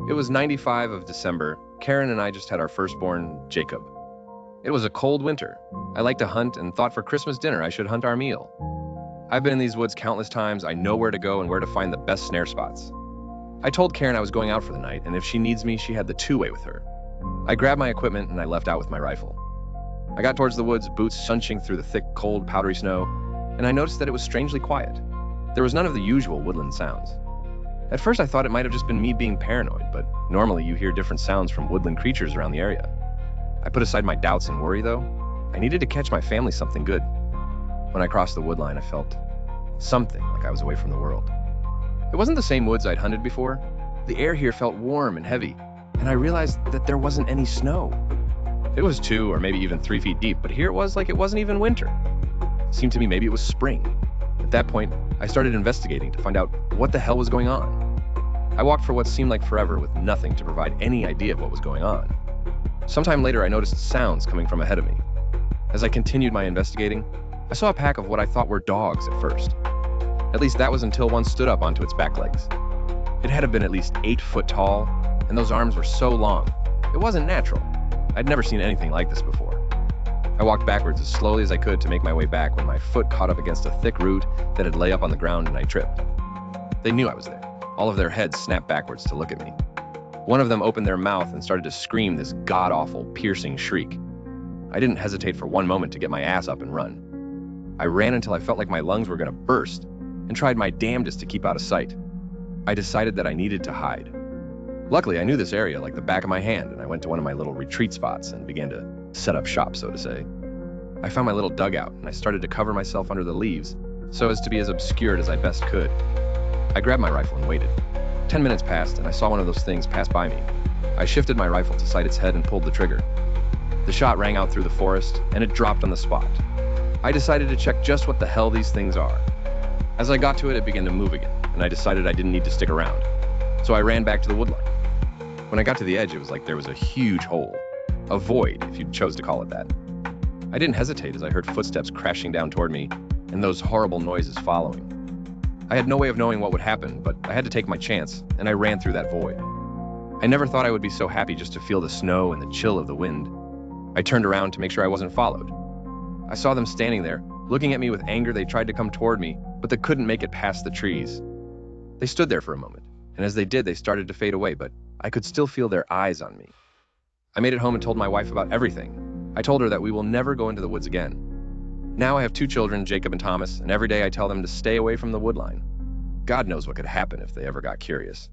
It was 95 of December. Karen and I just had our firstborn, Jacob. It was a cold winter. I liked to hunt and thought for Christmas dinner I should hunt our meal. I've been in these woods countless times. I know where to go and where to find the best snare spots. I told Karen I was going out for the night, and if she needs me, she had the two-way with her. I grabbed my equipment and I left out with my rifle. I got towards the woods, boots sunching through the thick, cold, powdery snow, and I noticed that it was strangely quiet. There was none of the usual woodland sounds. At first I thought it might have just been me being paranoid, but normally you hear different sounds from woodland creatures around the area. I put aside my doubts and worry, though. I needed to catch my family something good. When I crossed the woodline, I felt something like I was away from the world. It wasn't the same woods I'd hunted before. The air here felt warm and heavy, and I realized that there wasn't any snow. It was 2 or maybe even 3 feet deep, but here it was like it wasn't even winter. It seemed to me maybe it was spring. At that point, I started investigating to find out what the hell was going on. I walked for what seemed like forever with nothing to provide any idea of what was going on. Sometime later, I noticed sounds coming from ahead of me. As I continued my investigating, I saw a pack of what I thought were dogs at first. At least that was until one stood up onto its back legs. It had to have been at least 8 foot tall, and those arms were so long. It wasn't natural. I'd never seen anything like this before. I walked backwards as slowly as I could to make my way back when my foot caught up against a thick root that had lay up on the ground and I tripped. They knew I was there. All of their heads snapped backwards to look at me. One of them opened their mouth and started to scream this god-awful, piercing shriek. I didn't hesitate for one moment to get my ass up and run. I ran until I felt like my lungs were going to burst and tried my damnedest to keep out of sight. I decided that I needed to hide. Luckily, I knew this area like the back of my hand, and I went to one of my little retreat spots and began to set up shop, so to say. I found my little dugout, and I started to cover myself under the leaves so as to be as obscured as I best could. I grabbed my rifle and waited. 10 minutes passed, and I saw one of those things pass by me. I shifted my rifle to sight its head and pulled the trigger. The shot rang out through the forest, and it dropped on the spot. I decided to check just what the hell these things are. As I got to it, it began to move again, and I decided I didn't need to stick around. So I ran back to the woodline. When I got to the edge, it was like there was a huge hole. A void, if you chose to call it that. I didn't hesitate as I heard footsteps crashing down toward me, and those horrible noises following. I had no way of knowing what would happen, but I had to take my chance, and I ran through that void. I never thought I would be so happy just to feel the snow and the chill of the wind. I turned around to make sure I wasn't followed. I saw them standing there, looking at me with anger. They tried to come toward me, but they couldn't make it past the trees. They stood there for a moment, and as they did, they started to fade away, but I could still feel their eyes on me. I made it home and told my wife about everything. I told her that we will never go into the woods again. Now I have 2 children, Jacob and Thomas, and every day I tell them to stay away from the woodline. God knows what could happen if they ever got curious.